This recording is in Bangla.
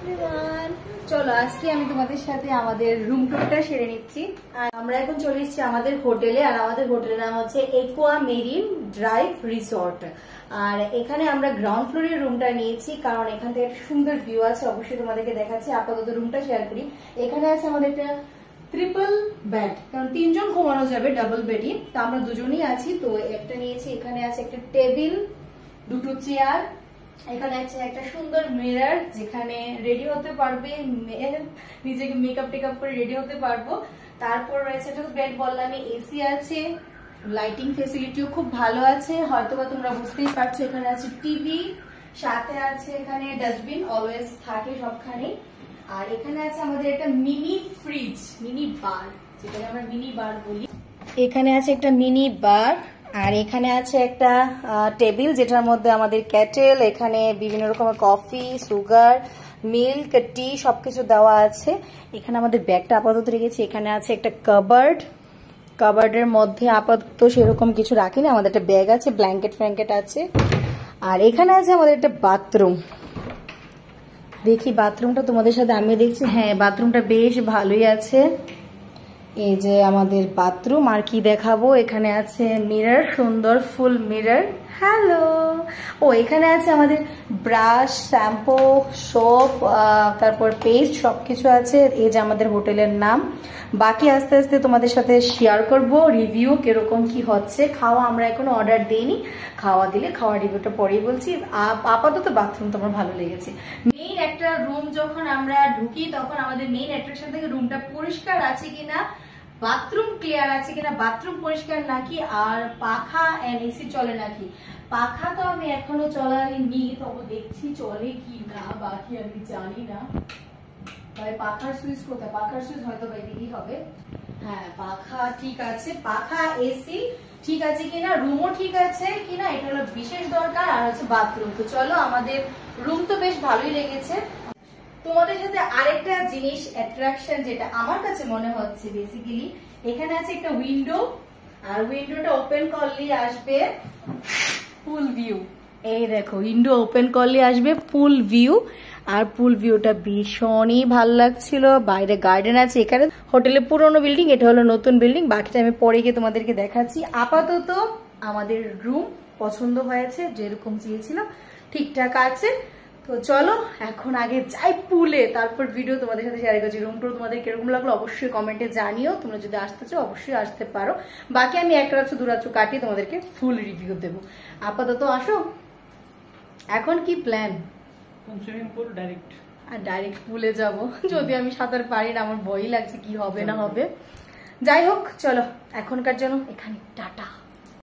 এভরিওয়ান, চলো আজকে আমি তোমাদের সাথে আমাদের রুম টুরটা সেরে নিচ্ছি। আর আমরা এখন চলে এসেছি আমাদের হোটেলে, আর আমাদের হোটেলের নাম হচ্ছে একুয়া মেরিন ড্রাইভ রিসর্ট। আর এখানে আমরা গ্রাউন্ড ফ্লোরের রুমটা নিয়েছি, কারণ এখান থেকে একটা সুন্দর ভিউ আছে। অবশ্যই তোমাদেরকে দেখাচ্ছি। আপাতত রুমটা শেয়ার করি। এখানে আছে আমাদের একটা ট্রিপল বেড, কারণ তিনজন ঘুমানো যাবে ডাবল বেডই, তো আমরা দুজনেই আছি। তো একটা নিয়েছি। এখানে আছে একটা টেবিল, দুটো চেয়ার, এখানে আছে একটা সুন্দর মিরর, যেখানে রেডি হতে পারবে, নিজেকে মেকআপ টেকআপ করে রেডি হতে পারবো। তারপর রয়েছে একটা বেড, বললাম এসি আছে, লাইটিং ফেসিলিটিও খুব ভালো আছে, হয়তোবা তোমরা বুঝতেই পারছো। এখানে আছে টিভি, সাথে আছে এখানে ডাস্টবিন, অলওয়েজ থাকে সবখানে। আর এখানে আছে আমাদের একটা মিনি ফ্রিজ, মিনি বার, যেটাকে আমরা মিনি বার বলি। এখানে আছে একটা মিনি বার, আর এখানে আছে একটা টেবিল, যেটার মধ্যে আমাদের ক্যাটেল, এখানে বিভিন্ন রকমের কফি, সুগার, মিল্ক, টি সবকিছু দেওয়া আছে। এখানে আমাদের ব্যাগটা আপাতত রেখেছি। এখানে আছে একটা কাবার্ড, কাবার্ডের মধ্যে আপাতত সেরকম কিছু রাখিনি, আমাদের একটা ব্যাগ আছে, ব্ল্যাঙ্কেট ফ্ল্যাঙ্কেট আছে। আর এখানে আছে আমাদের একটা বাথরুম। দেখি বাথরুমটা তোমাদের সাথে আমি দেখছি। হ্যাঁ, বাথরুমটা বেশ ভালোই আছে। এই যে আমাদের বাথরুম। আর কি দেখাবো, এখানে আছে মিরর, সুন্দর ফুল মিরর। হ্যালো। ও, এখানে আছে আমাদের ব্রাশ, শ্যাম্পু, সোপ, তারপর পেস্ট, সবকিছু আছে। এই যে আমাদের হোটেলের নাম। বাকি আস্তে আস্তে তোমাদের সাথে শেয়ার করব রিভিউ, কিরকম কি হচ্ছে। খাওয়া আমরা এখনো অর্ডার দিইনি, খাওয়া দিলে খাওয়া রিভিউটা পরেই বলছি। আপাতত বাথরুম তো আমার ভালো লেগেছে। মেইন একটা রুম যখন আমরা ঢুকি, তখন আমাদের মেইন অ্যাট্রাকশন থেকে রুমটা পরিষ্কার আছে কিনা, বাথরুম ক্লিয়ার আছে কিনা, বাথরুম পরিষ্কার নাকি, আর পাখা এন্ড এসি চলে নাকি। পাখা তো আমি এখনো চলাইনি, তবে দেখছি চলে কি না, বাকি আমি জানি না। ভাই পাখার সুইচ কোথায়? পাখার সুইচ হয়তো বাইরেই হবে। হ্যাঁ, পাখা ঠিক আছে, পাখা এসি ঠিক আছে কিনা, রুমও ঠিক আছে কিনা, এটা হলো বিশেষ দরকার। আর হচ্ছে বাথরুম। তো চলো, আমাদের রুম তো বেশ ভালোই লেগেছে। তোমাদের সাথে আরেকটা জিনিস অ্যাট্রাকশন, যেটা আমার কাছে মনে হচ্ছে বেসিক্যালি, এখানে আছে একটা উইন্ডো, আর উইন্ডোটা ওপেন করলেই আসবে পুল ভিউ। এই দেখো, উইন্ডো ওপেন করলে আসবে পুল ভিউ, আর পুল ভিউটা ভীষণই ভালো লাগছিল। বাইরে গার্ডেন আছে। এখানে হোটেলের পুরোনো বিল্ডিং, এটা হলো নতুন বিল্ডিং। বাকিটা আমি পরে গিয়ে তোমাদেরকে দেখাচ্ছি। আপাতত আমাদের রুম পছন্দ হয়েছে, যেরকম চেয়েছিলাম ঠিকঠাক আছে। তো চলো এখন আগে যাই পুলে, তারপর ভিডিও তোমাদের সাথে শেয়ার করছি। রুম টুর তোমাদের কিরকম লাগলো অবশ্যই কমেন্টে জানিও। তোমরা যদি আসতে চাও অবশ্যই আসতে পারো। বাকি আমি এক রাত্র দু রাত্র কাটিয়ে তোমাদেরকে ফুল রিভিউ দেবো। আপাতত আসো। এখন কি প্ল্যান? Swimming pool direct. আর ডাইরেক্ট পুলে যাব, যদি আমি সাঁতার পারি না, আমার ভয়ই লাগছে কি হবে না হবে। যাই হোক, চলো এখনকার জন্য এখানে টাটা।